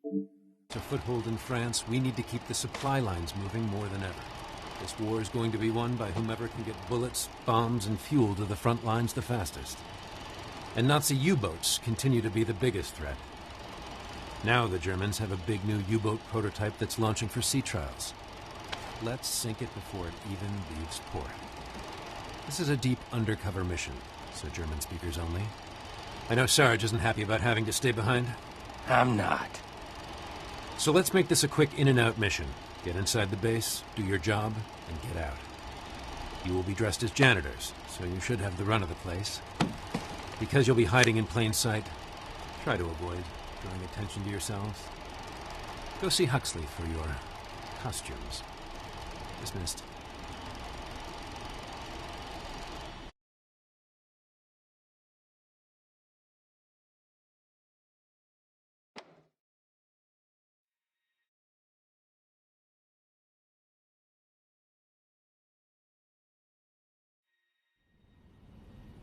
To foothold in France, we need to keep the supply lines moving more than ever. This war is going to be won by whomever can get bullets, bombs, and fuel to the front lines the fastest. And Nazi U-boats continue to be the biggest threat. Now the Germans have a big new U-boat prototype that's launching for sea trials. Let's sink it before it even leaves port. This is a deep undercover mission, so German speakers only. I know Sarge isn't happy about having to stay behind. I'm not. So let's make this a quick in-and-out mission. Get inside the base, do your job, and get out. You will be dressed as janitors, so you should have the run of the place. Because you'll be hiding in plain sight, try to avoid drawing attention to yourselves. Go see Huxley for your costumes. Dismissed.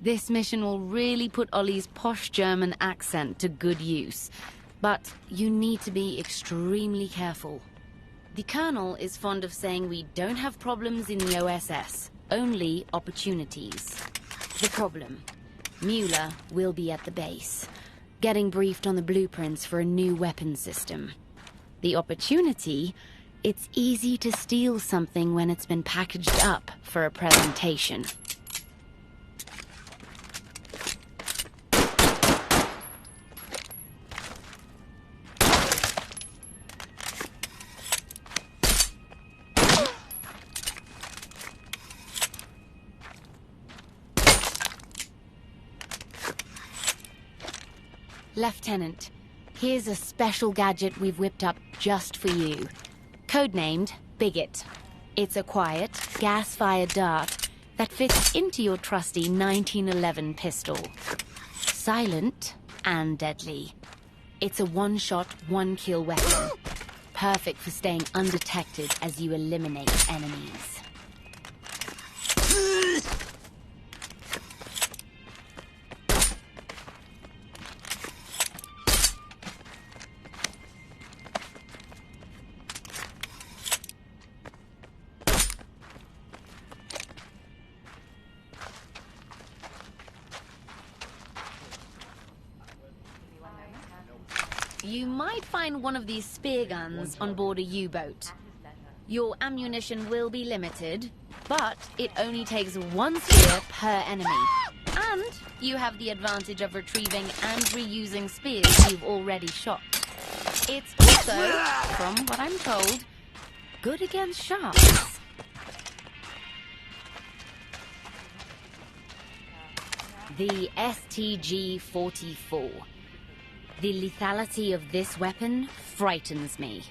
This mission will really put Ollie's posh German accent to good use. But you need to be extremely careful. The Colonel is fond of saying we don't have problems in the OSS, only opportunities. The problem: Mueller will be at the base, getting briefed on the blueprints for a new weapon system. The opportunity: it's easy to steal something when it's been packaged up for a presentation. Lieutenant, here's a special gadget we've whipped up just for you. Codenamed Bigot. It's a quiet, gas-fired dart that fits into your trusty 1911 pistol. Silent and deadly. It's a one-shot, one-kill weapon. Perfect for staying undetected as you eliminate enemies. You might find one of these spear guns on board a U-boat. Your ammunition will be limited, but it only takes one spear per enemy. And you have the advantage of retrieving and reusing spears you've already shot. It's also, from what I'm told, good against sharks. The STG-44. The lethality of this weapon frightens me.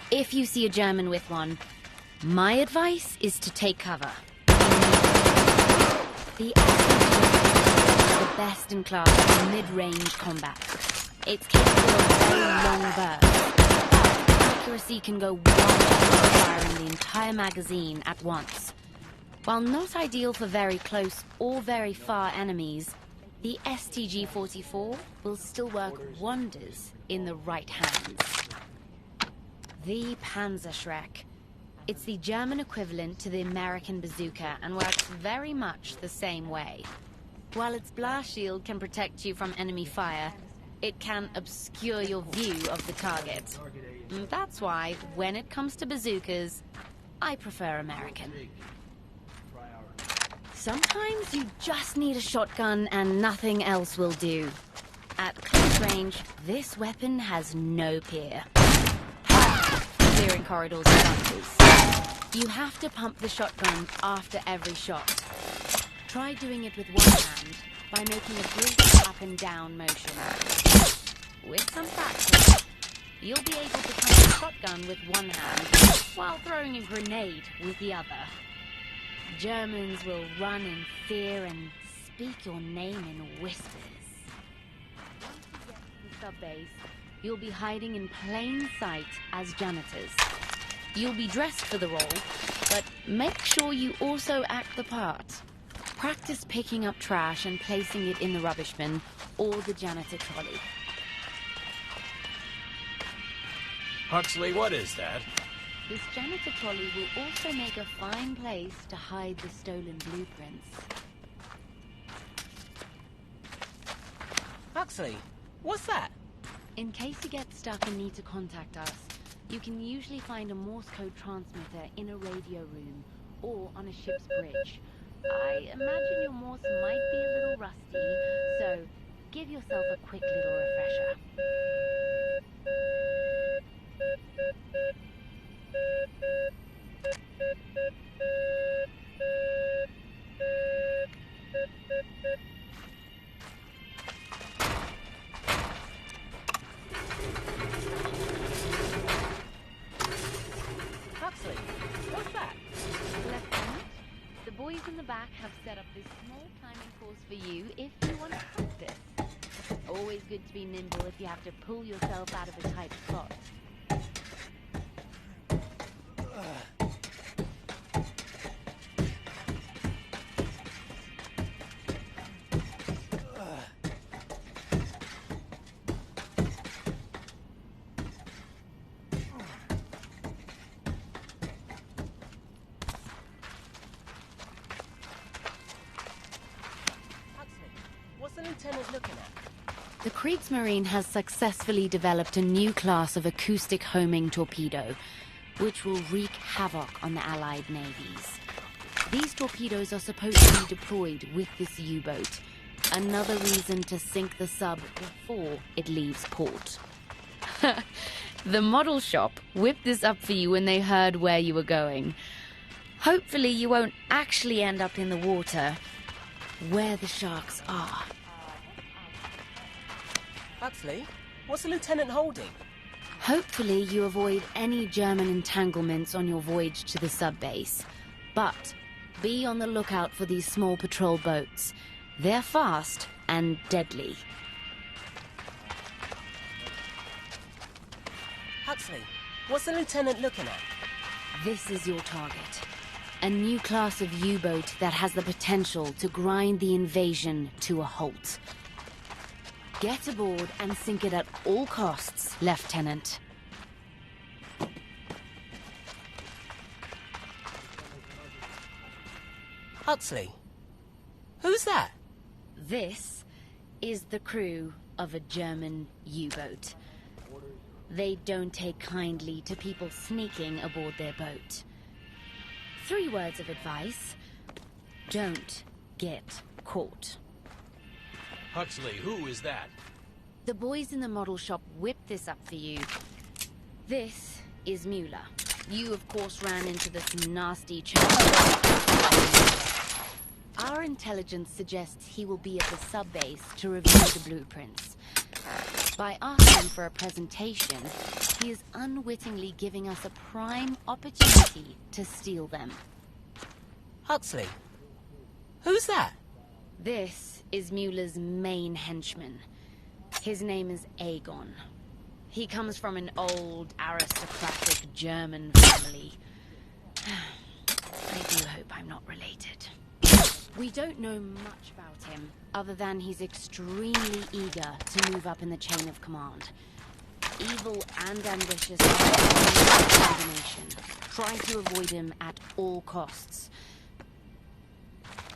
If you see a German with one, my advice is to take cover. The STG is the best in class in mid-range combat. It's capable of very long bursts, but accuracy can go wild, firing the entire magazine at once. While not ideal for very close or very far enemies, the STG-44 will still work wonders in the right hands. The Panzerschreck. It's the German equivalent to the American bazooka and works very much the same way. While its blast shield can protect you from enemy fire, it can obscure your view of the target. That's why, when it comes to bazookas, I prefer American. Sometimes you just need a shotgun and nothing else will do. At close range, this weapon has no peer. Clearing corridors and bunkers. You have to pump the shotgun after every shot. Try doing it with one hand by making a brief up and down motion. With some practice, you'll be able to pump the shotgun with one hand while throwing a grenade with the other. Germans will run in fear and speak your name in whispers. Once you get to the subbase, you'll be hiding in plain sight as janitors. You'll be dressed for the role, but make sure you also act the part. Practice picking up trash and placing it in the rubbish bin or the janitor trolley. Huxley, what is that? This janitor trolley will also make a fine place to hide the stolen blueprints. Huxley, what's that? In case you get stuck and need to contact us, you can usually find a Morse code transmitter in a radio room or on a ship's bridge. I imagine your Morse might be a little rusty, so give yourself a quick little refresher. Huxley, what's that? Lieutenant, the boys in the back have set up this small climbing course for you if you want to practice. Always good to be nimble if you have to pull yourself out of a tight spot. What's the lieutenant looking at? The Kriegsmarine has successfully developed a new class of acoustic homing torpedo, which will wreak havoc on the Allied navies. These torpedoes are supposed to be deployed with this U-boat. Another reason to sink the sub before it leaves port. The model shop whipped this up for you when they heard where you were going. Hopefully you won't actually end up in the water where the sharks are. Huxley, what's the lieutenant holding? Hopefully you avoid any German entanglements on your voyage to the sub-base. But be on the lookout for these small patrol boats. They're fast and deadly. Huxley, what's the lieutenant looking at? This is your target. A new class of U-boat that has the potential to grind the invasion to a halt. Get aboard and sink it at all costs, Lieutenant. Huxley, who's that? This is the crew of a German U-boat. They don't take kindly to people sneaking aboard their boat. 3 words of advice: don't get caught. Huxley, who is that? The boys in the model shop whipped this up for you. This is Mueller. You, of course, ran into this nasty chap. Our intelligence suggests he will be at the sub-base to review the blueprints. By asking for a presentation, he is unwittingly giving us a prime opportunity to steal them. Huxley, who's that? This is Mueller's main henchman. His name is Aegon. He comes from an old, aristocratic German family. I do hope I'm not related. We don't know much about him, other than he's extremely eager to move up in the chain of command. Evil and ambitious combination, trying to avoid him at all costs.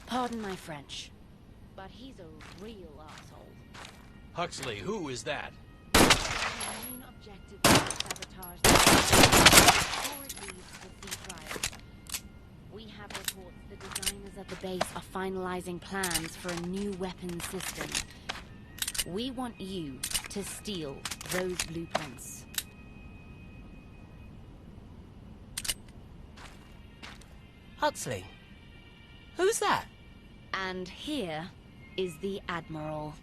Pardon my French, but he's a real asshole. Huxley, who is that? The main objective is to sabotage the before it leaves the sea trials. We have reports the designers at the base are finalizing plans for a new weapon system. We want you to steal those blueprints. Huxley, who's that? And here is the Admiral.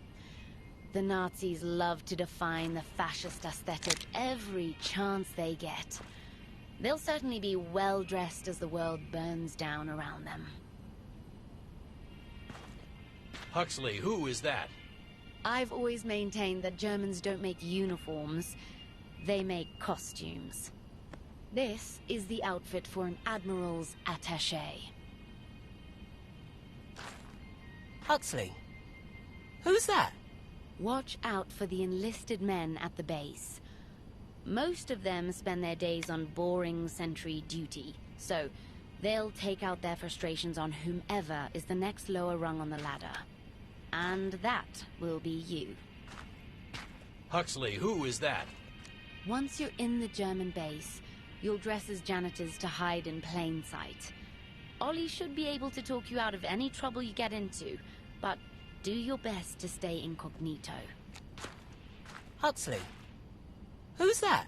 The Nazis love to define the fascist aesthetic every chance they get. They'll certainly be well dressed as the world burns down around them. Huxley, who is that? I've always maintained that Germans don't make uniforms, they make costumes. This is the outfit for an Admiral's attaché. Huxley, who's that? Watch out for the enlisted men at the base. Most of them spend their days on boring sentry duty, so they'll take out their frustrations on whomever is the next lower rung on the ladder. And that will be you. Huxley, who is that? Once you're in the German base, you'll dress as janitors to hide in plain sight. Ollie should be able to talk you out of any trouble you get into, but do your best to stay incognito. Huxley? Who's that?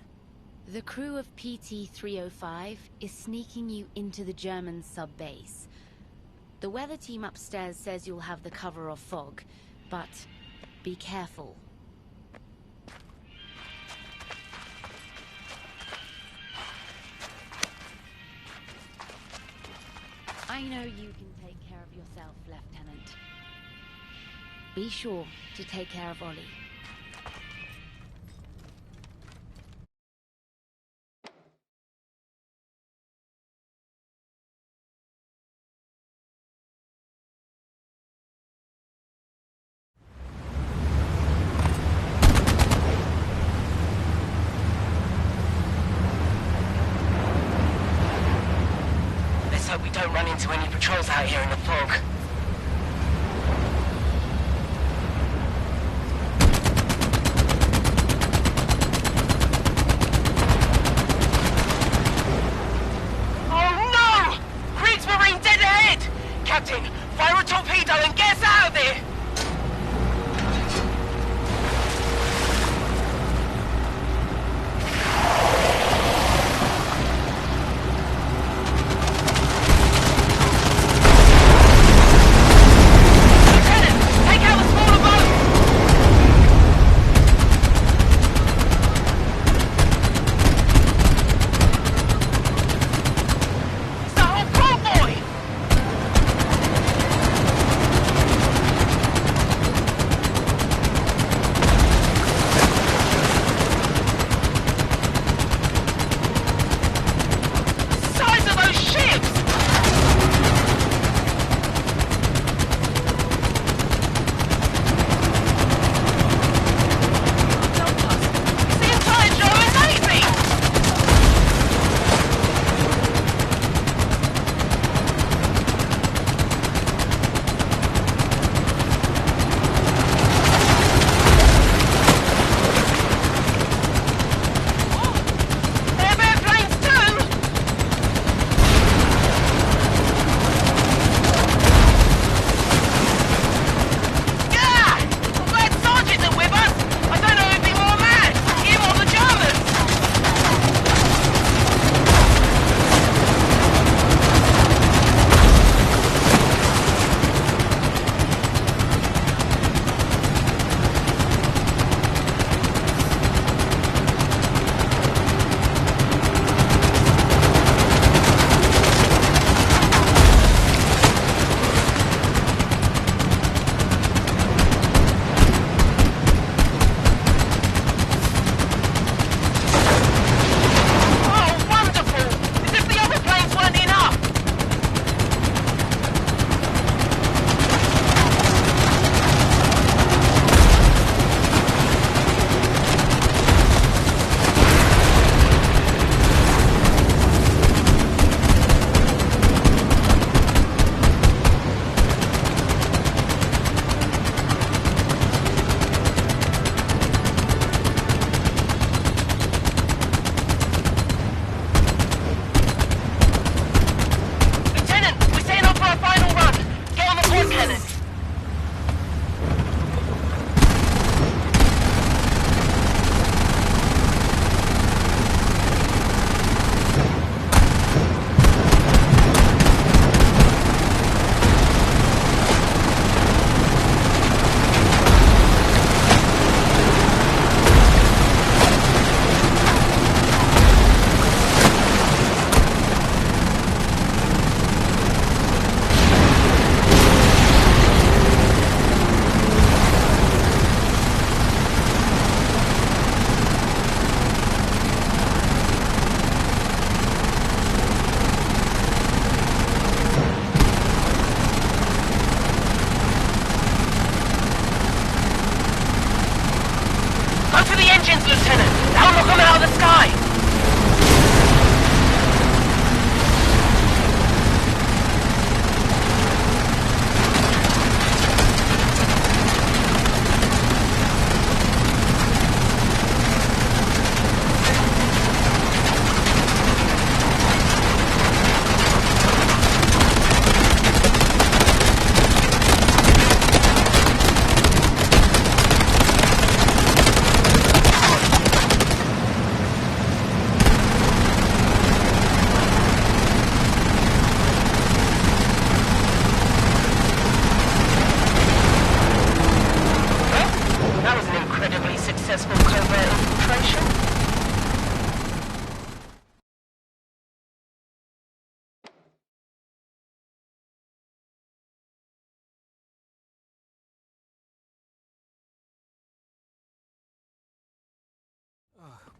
The crew of PT-305 is sneaking you into the German sub-base. The weather team upstairs says you'll have the cover of fog, but be careful. I know you can take care of yourself, Lieutenant. Be sure to take care of Ollie. Let's hope we don't run into any patrols out here in the fog. Oh no! Kriegsmarine dead ahead! Captain, fire a torpedo and get us out of there!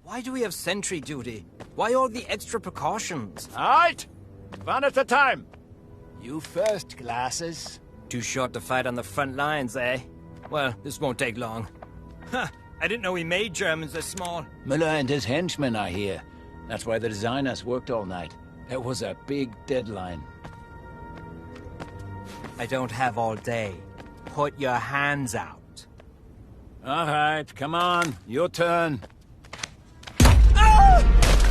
Why do we have sentry duty? Why all the extra precautions? All right! One at a time. You first, Glasses. Too short to fight on the front lines, eh? Well, this won't take long. Huh, I didn't know we made Germans this small. Müller and his henchmen are here. That's why the designers worked all night. There was a big deadline. I don't have all day. Put your hands out. All right, come on. Your turn. You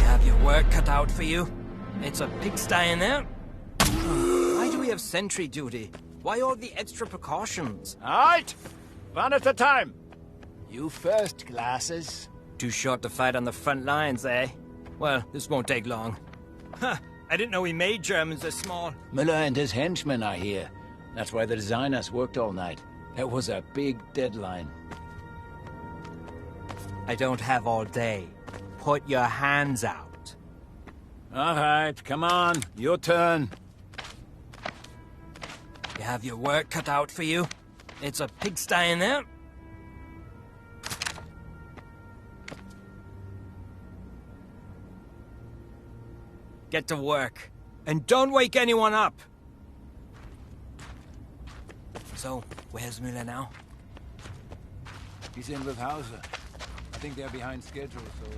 have your work cut out for you. It's a pigsty in there. Why do we have sentry duty? Why all the extra precautions? All right! One at a time. You first, Glasses. Too short to fight on the front lines, eh? Well, this won't take long. Huh, I didn't know we made Germans this small. Müller and his henchmen are here. That's why the designers worked all night. There was a big deadline. I don't have all day. Put your hands out. All right, come on. Your turn. You have your work cut out for you. It's a pigsty in there. Get to work. And don't wake anyone up. So, where's Müller now? He's in with Hauser. I think they're behind schedule, so...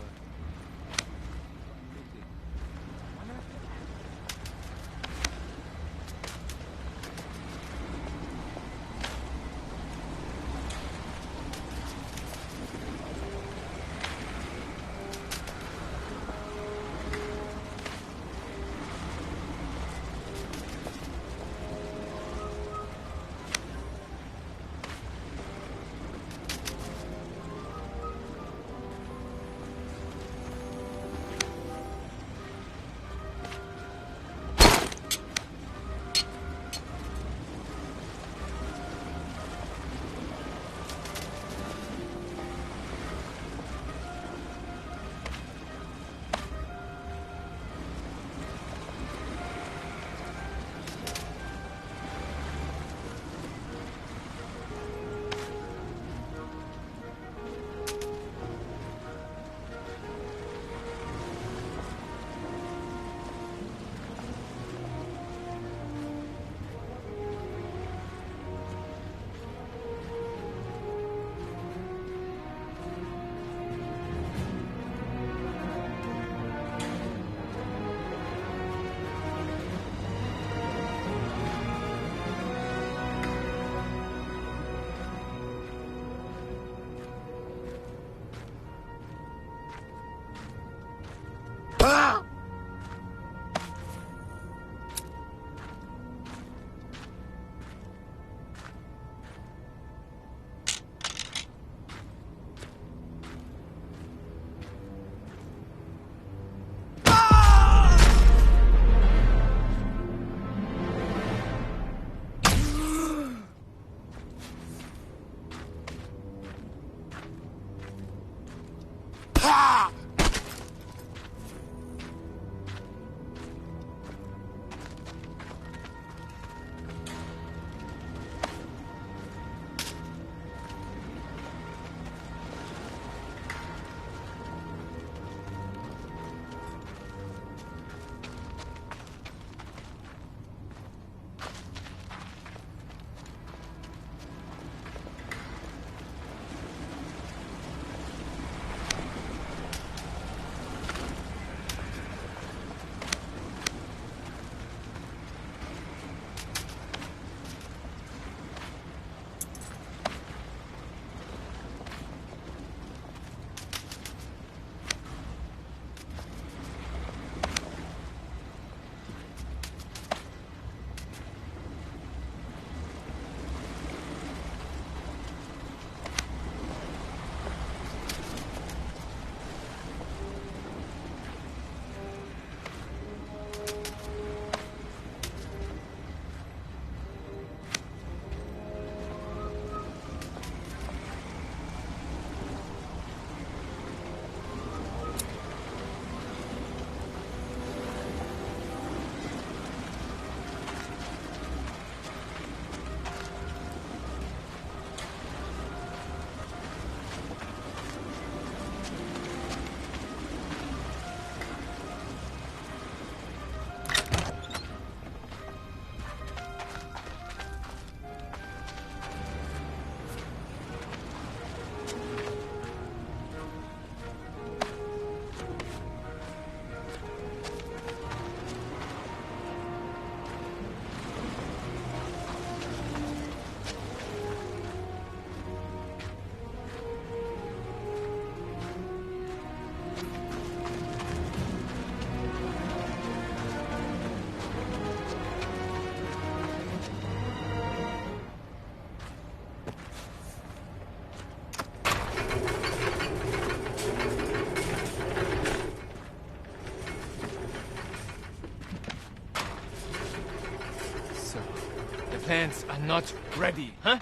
plans are not ready, huh?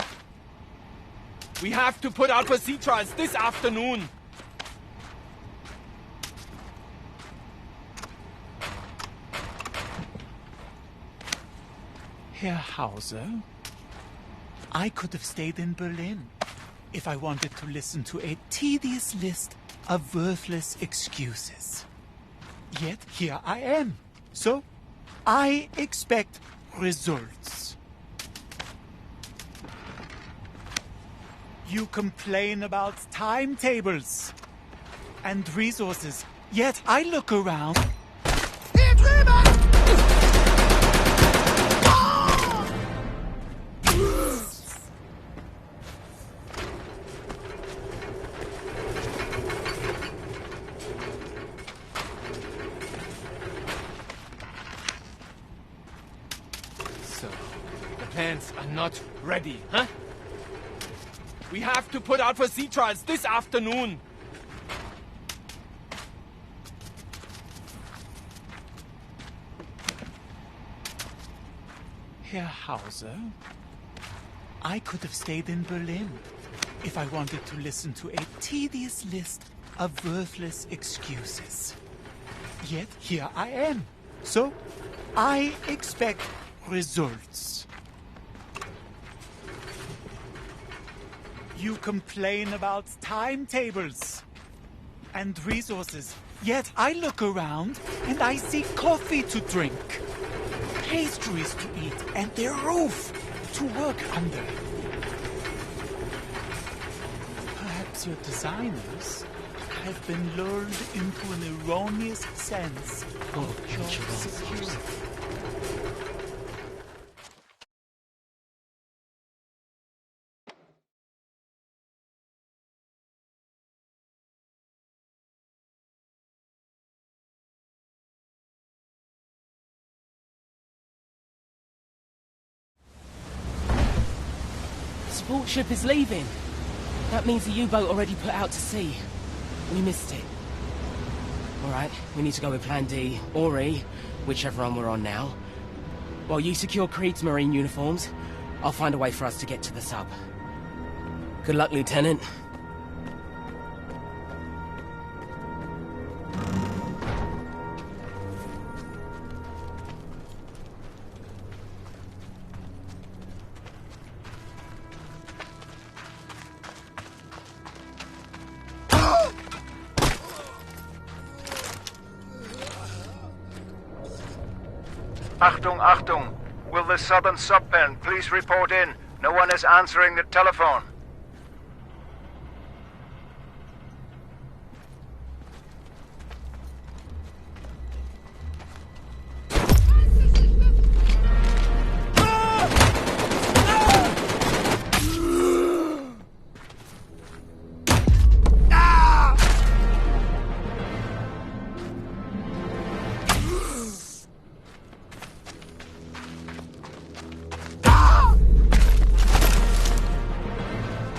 We have to put out for sea trials this afternoon. Herr Hauser, I could have stayed in Berlin if I wanted to listen to a tedious list of worthless excuses. Yet here I am. So, I expect results. You complain about timetables and resources, yet I look around. Hier drüben! So, the plans are not ready, huh? We have to put out for sea trials this afternoon. Herr Hauser, I could have stayed in Berlin if I wanted to listen to a tedious list of worthless excuses. Yet here I am. So, I expect results. You complain about timetables and resources, yet I look around and I see coffee to drink, pastries to eat, and a roof to work under. Perhaps your designers have been lulled into an erroneous sense of job security. Support ship is leaving. That means the U-boat already put out to sea. We missed it. Alright, we need to go with Plan D, or E, whichever one we're on now. While you secure Kriegsmarine marine uniforms, I'll find a way for us to get to the sub. Good luck, Lieutenant. Achtung, Achtung! Will the Southern Subpen please report in? No one is answering the telephone.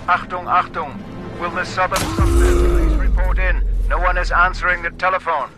Achtung, Achtung! Will the Southern Subpen please report in? No one is answering the telephone.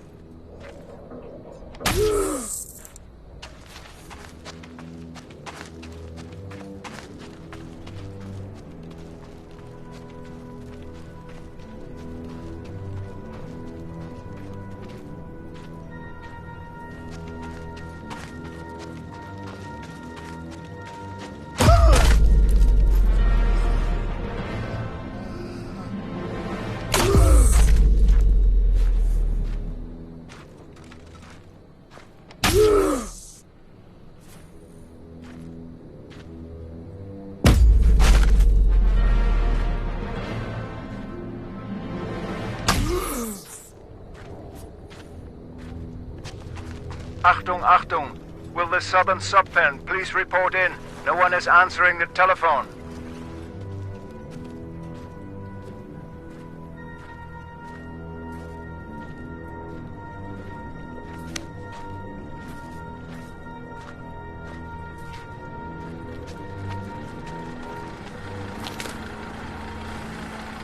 Achtung, Achtung! Will the Southern Subpen please report in? No one is answering the telephone.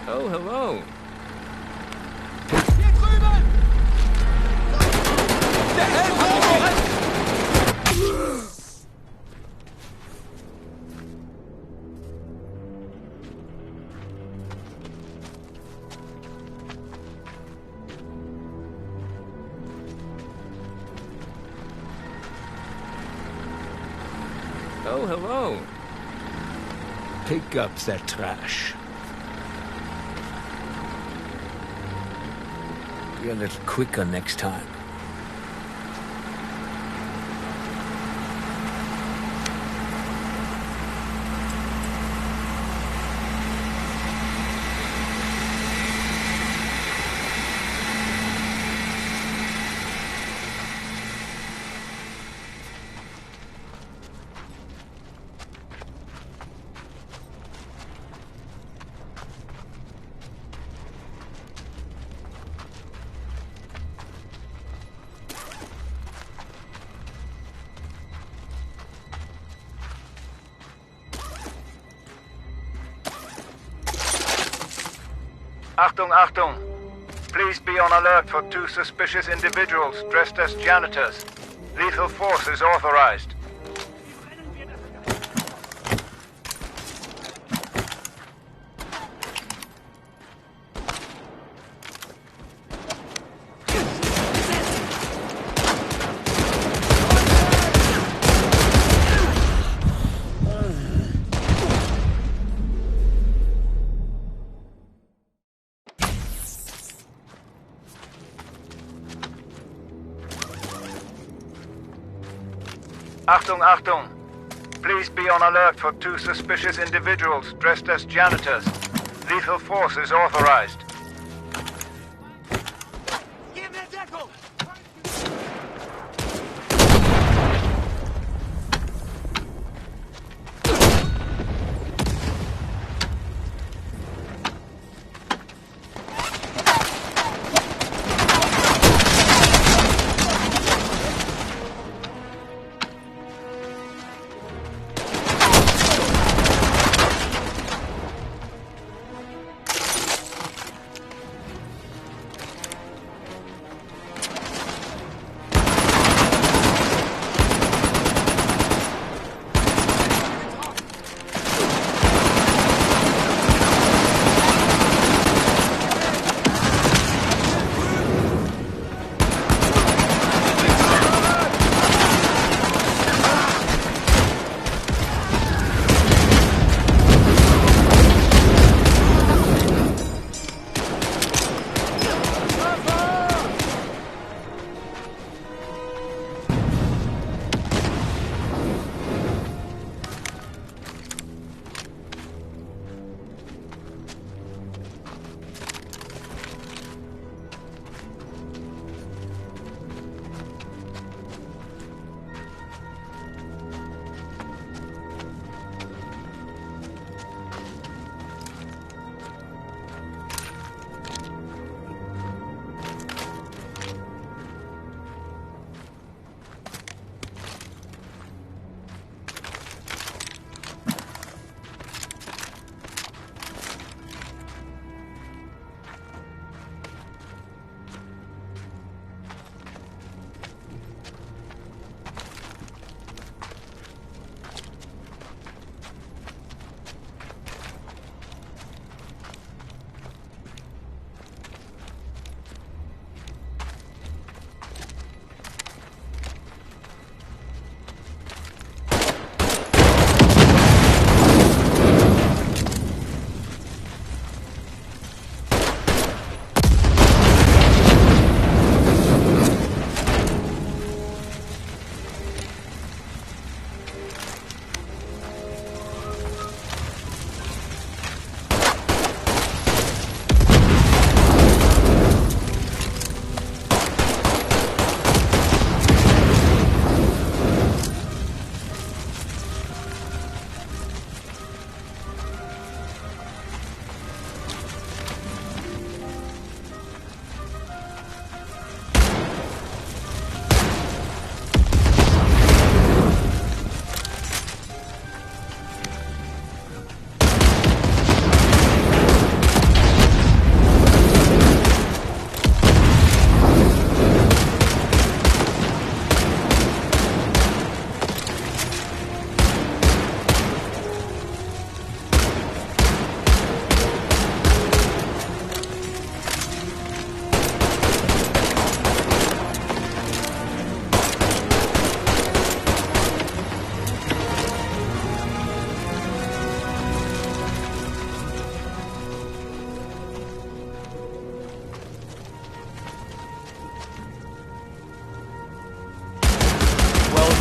Oh, hello. Oh, hello. Pick up that trash. Be a little quicker next time. Achtung, Achtung! Please be on alert for 2 suspicious individuals dressed as janitors. Lethal force is authorized. Achtung, Achtung! Please be on alert for 2 suspicious individuals dressed as janitors. Lethal force is authorized.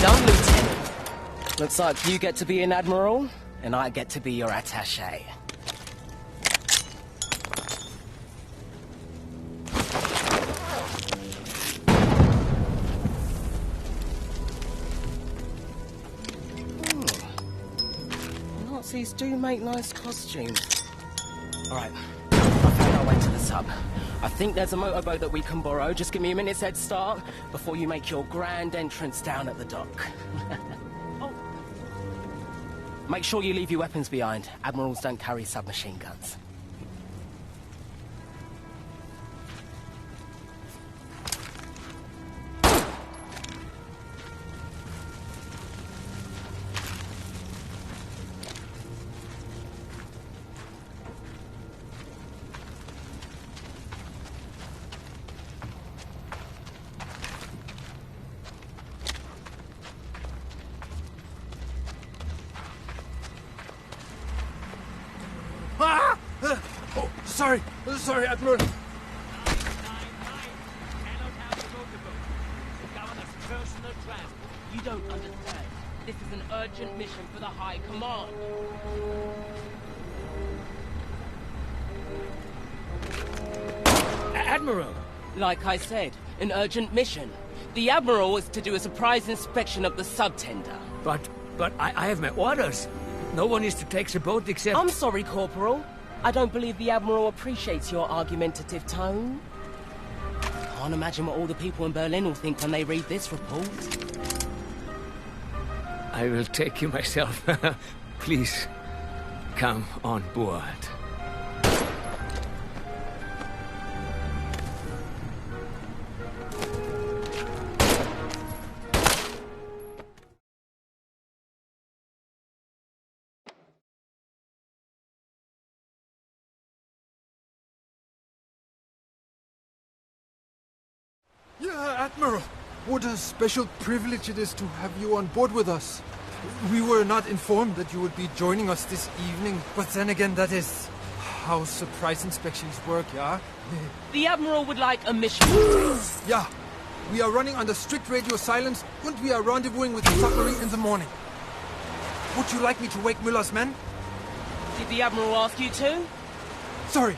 done, Lieutenant. Looks like you get to be an admiral, and I get to be your attaché. Nazis do make nice costumes. Alright, I found our way to the sub. I think there's a motorboat that we can borrow. Just give me a minute's head start before you make your grand entrance down at the dock. Oh. Make sure you leave your weapons behind. Admirals don't carry submachine guns. Sorry, Admiral. You don't understand. This is an urgent mission for the High Command. Admiral! Like I said, an urgent mission. The Admiral is to do a surprise inspection of the subtender. But I have my orders. No one is to take the boat except... I'm sorry, Corporal. I don't believe the Admiral appreciates your argumentative tone. Can't imagine what all the people in Berlin will think when they read this report. I will take you myself. Please, come on board. Yeah, Admiral. What a special privilege it is to have you on board with us. We were not informed that you would be joining us this evening, but then again, that is how surprise inspections work, yeah? The Admiral would like a mission. Yeah. We are running under strict radio silence, and we are rendezvousing with the submarine in the morning. Would you like me to wake Müller's men? Did the Admiral ask you to? Sorry.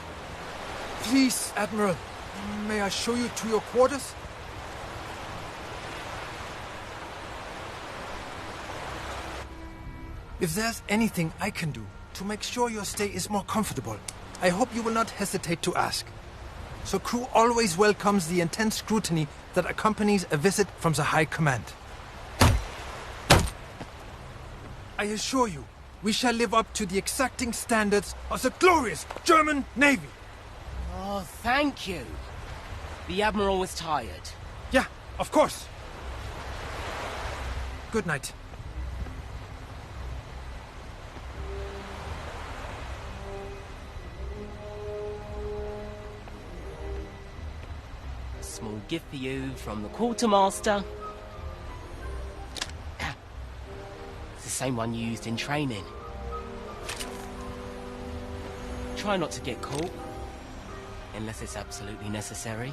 Please, Admiral. May I show you to your quarters? If there's anything I can do to make sure your stay is more comfortable, I hope you will not hesitate to ask. So crew always welcomes the intense scrutiny that accompanies a visit from the High Command. I assure you, we shall live up to the exacting standards of the glorious German Navy. Oh, thank you. The Admiral was tired. Yeah, of course. Good night. Small gift for you from the quartermaster. It's the same one you used in training. Try not to get caught, unless it's absolutely necessary.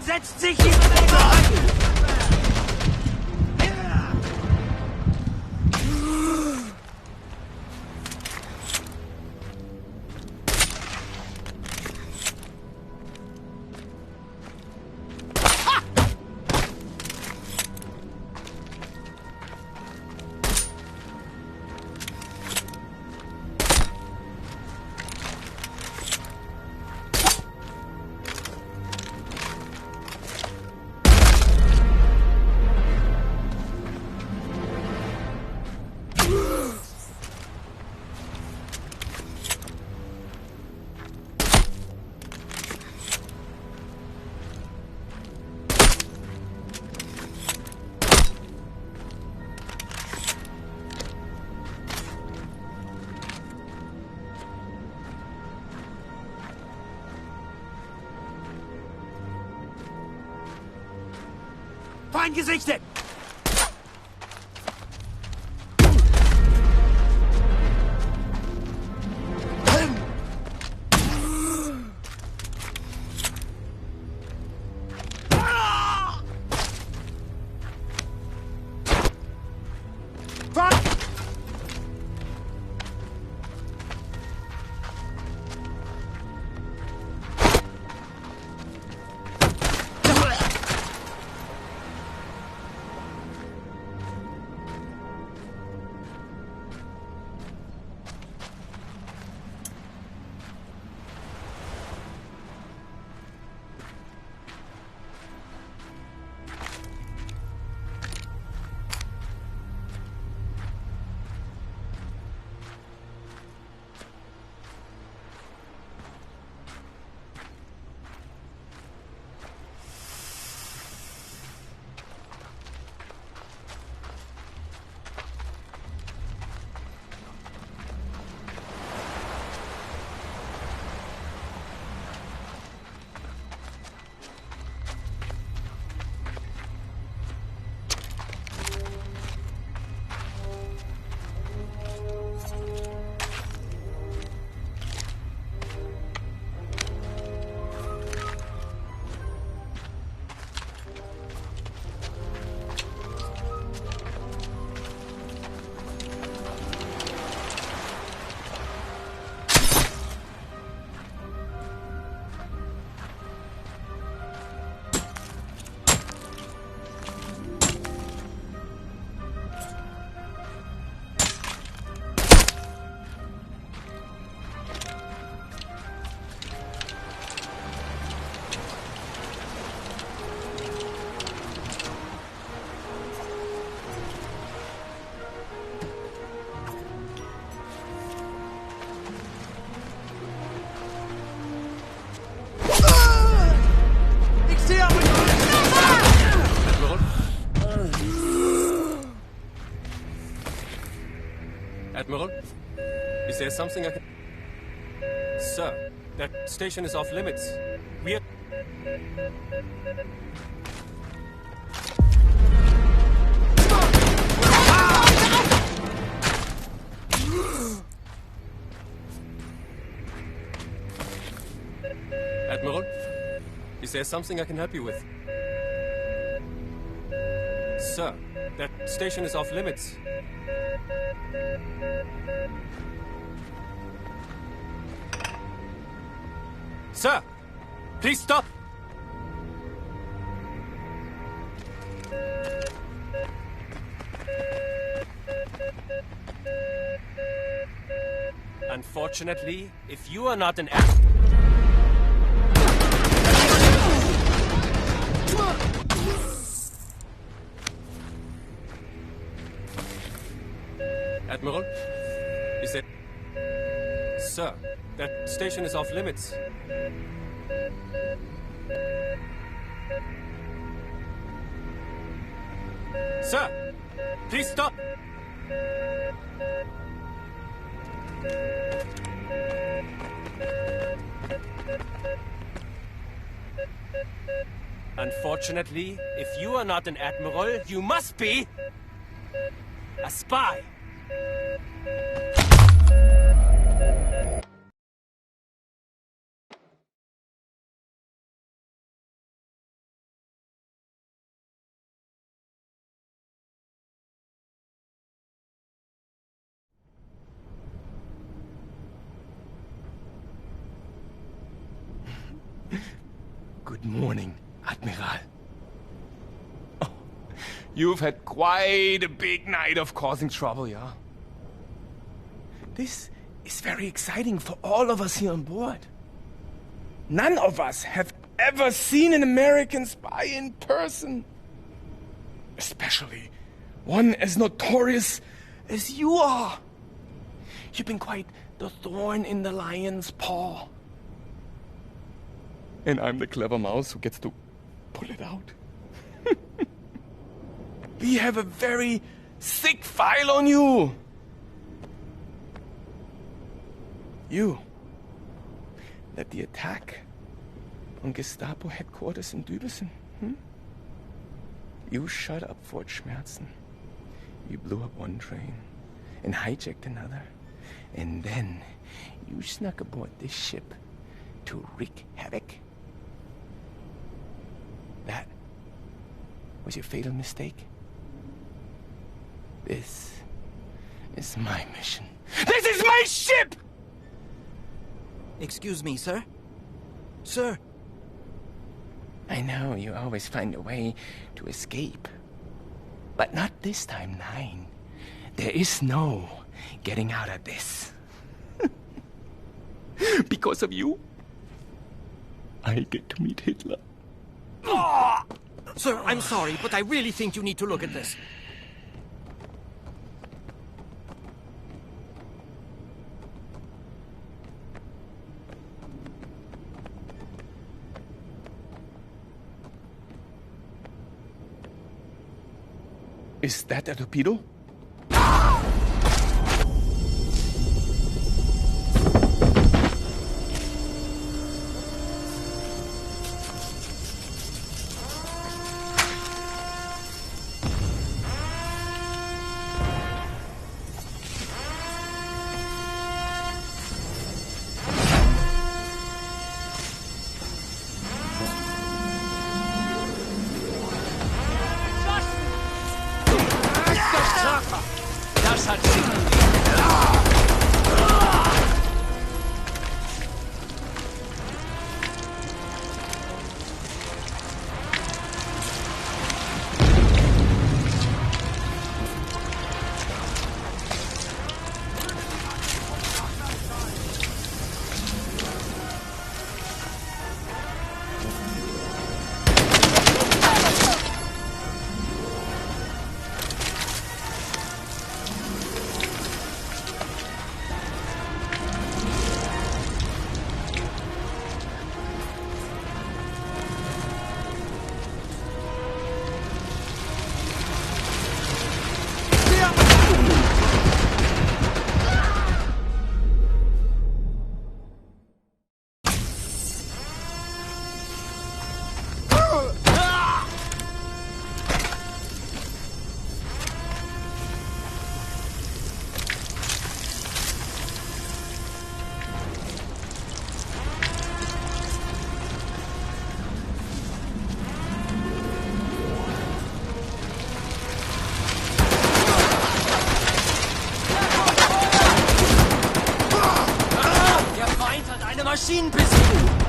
Feind setzt sich in Bewegung! Feind gesichtet! Admiral, is there something I can... Sir, that station is off limits. We're... Admiral, is there something I can help you with? Sir, that station is off limits. Sir, please stop! Unfortunately, if you are not an Admiral, is it... Sir, that station is off limits. Sir, please stop! Unfortunately, if you are not an admiral, you must be a spy. Good morning, Admiral. Oh, you've had quite a big night of causing trouble, yeah? This is very exciting for all of us here on board. None of us have ever seen an American spy in person. Especially one as notorious as you are. You've been quite the thorn in the lion's paw. And I'm the clever mouse who gets to pull it out. We have a very thick file on you. You led the attack on Gestapo headquarters in Dübesen. You shut up Fort Schmerzen. You blew up one train and hijacked another. And then you snuck aboard this ship to wreak havoc. That was your fatal mistake. This is my mission. This is my ship! Excuse me, sir? Sir? I know you always find a way to escape. But not this time, Nine. There is no getting out of this. Because of you, I get to meet Hitler. Sir, I'm sorry, but I really think you need to look at this. Is that a torpedo? Das hat sie. Maschinenpistole!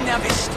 erwischt!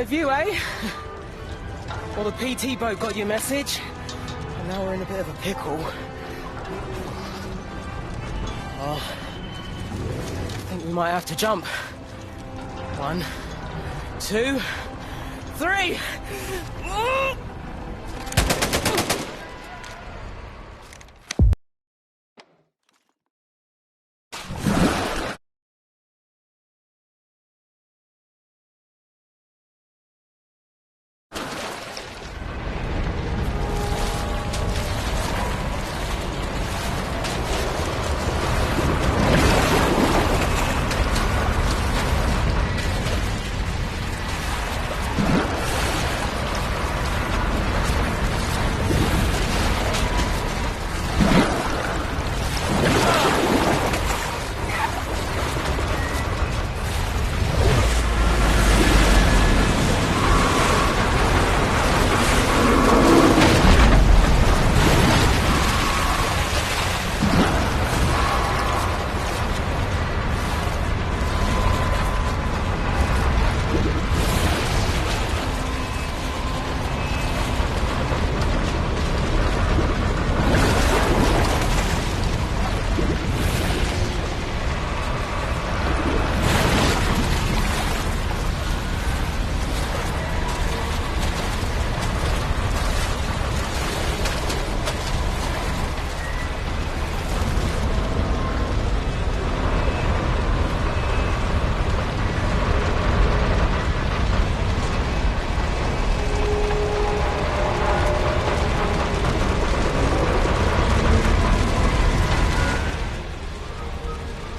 Have you, eh? Well, the PT boat got your message, and now we're in a bit of a pickle. Oh, I think we might have to jump. 1, 2, 3!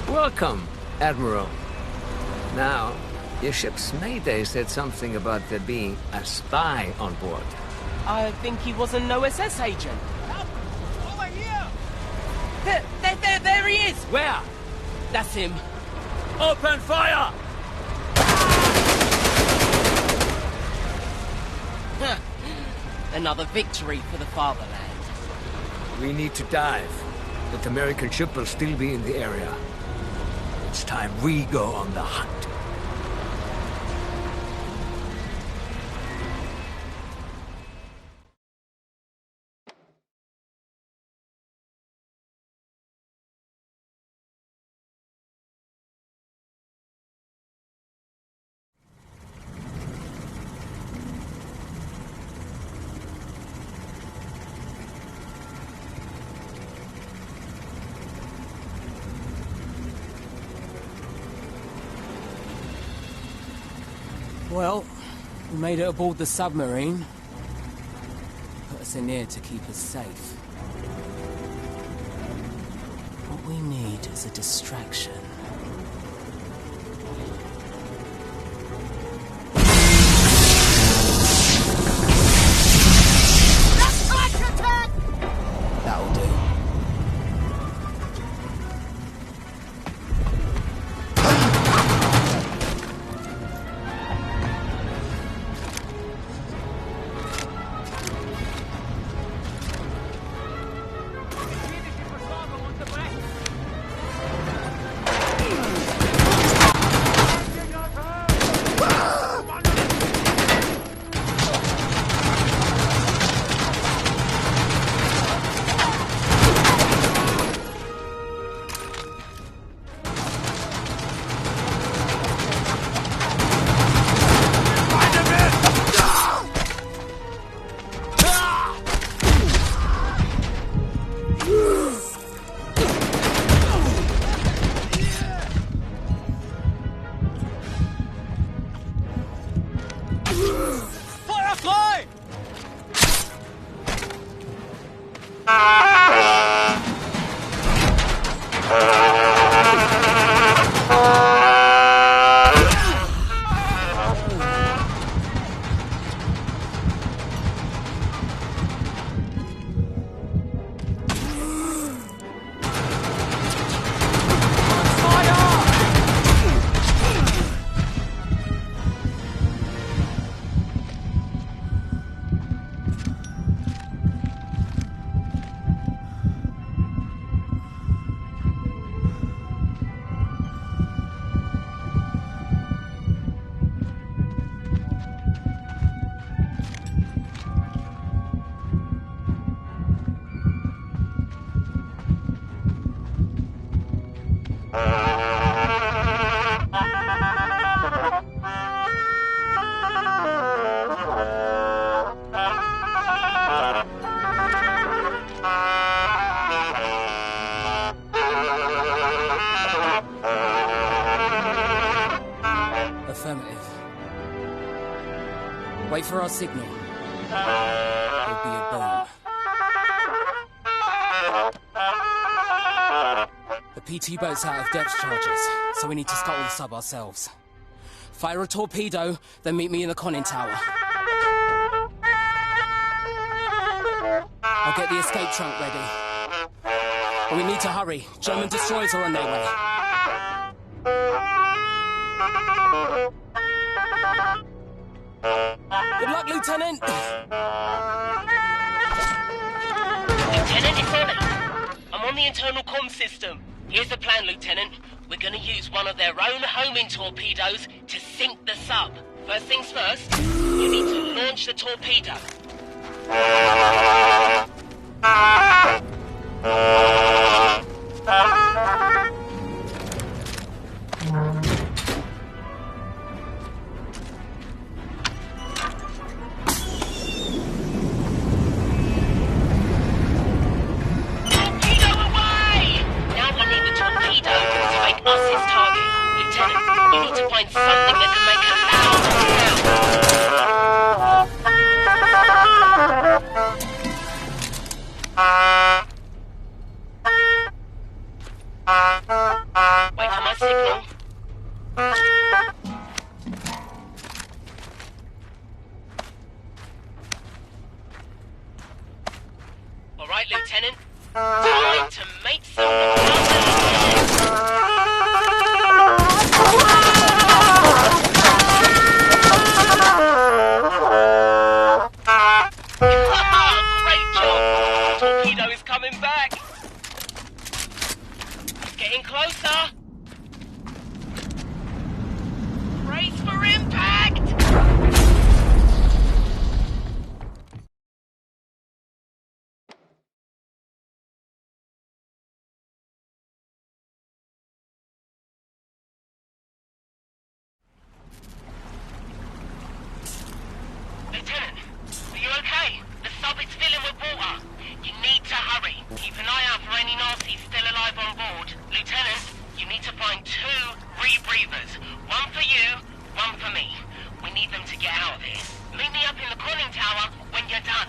Welcome, Admiral. Now, your ship's mayday said something about there being a spy on board. I think he was an OSS agent. Over here! There he is! Where? That's him. Open fire! Another victory for the fatherland. We need to dive. That American ship will still be in the area. It's time we go on the hunt. Well, we made it aboard the submarine. Put us in here to keep us safe. What we need is a distraction. That'll do. Affirmative. Wait for our signal. It'll be a boom. The PT boat's out of depth charges, so we need to scuttle the sub ourselves. Fire a torpedo, then meet me in the conning tower. I'll get the escape trunk ready. But we need to hurry. German destroyers are on their way. Good luck, Lieutenant! Lieutenant, it's Ollie. I'm on the internal comm system. Here's the plan, Lieutenant. We're gonna use one of their own homing torpedoes to sink the sub. First things first, you need to launch the torpedo. Something that can make a loud sound. Wait for my signal. All right, Lieutenant. Time to make some closer! Brace for impact! Lieutenant, are you okay? The sub is filling with water. You need to hurry. Keep an eye out for any Nazis still alive on board. Lieutenant, you need to find 2 rebreathers. One for you, one for me. We need them to get out of here. Meet me up in the conning tower when you're done.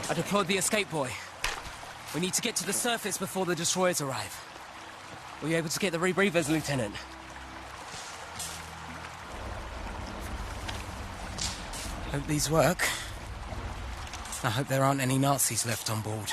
I deployed the escape buoy. We need to get to the surface before the destroyers arrive. Were you able to get the rebreathers, Lieutenant? Hope these work. I hope there aren't any Nazis left on board.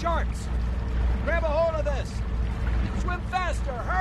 Sharks! Grab a hold of this! Swim faster! Hurry!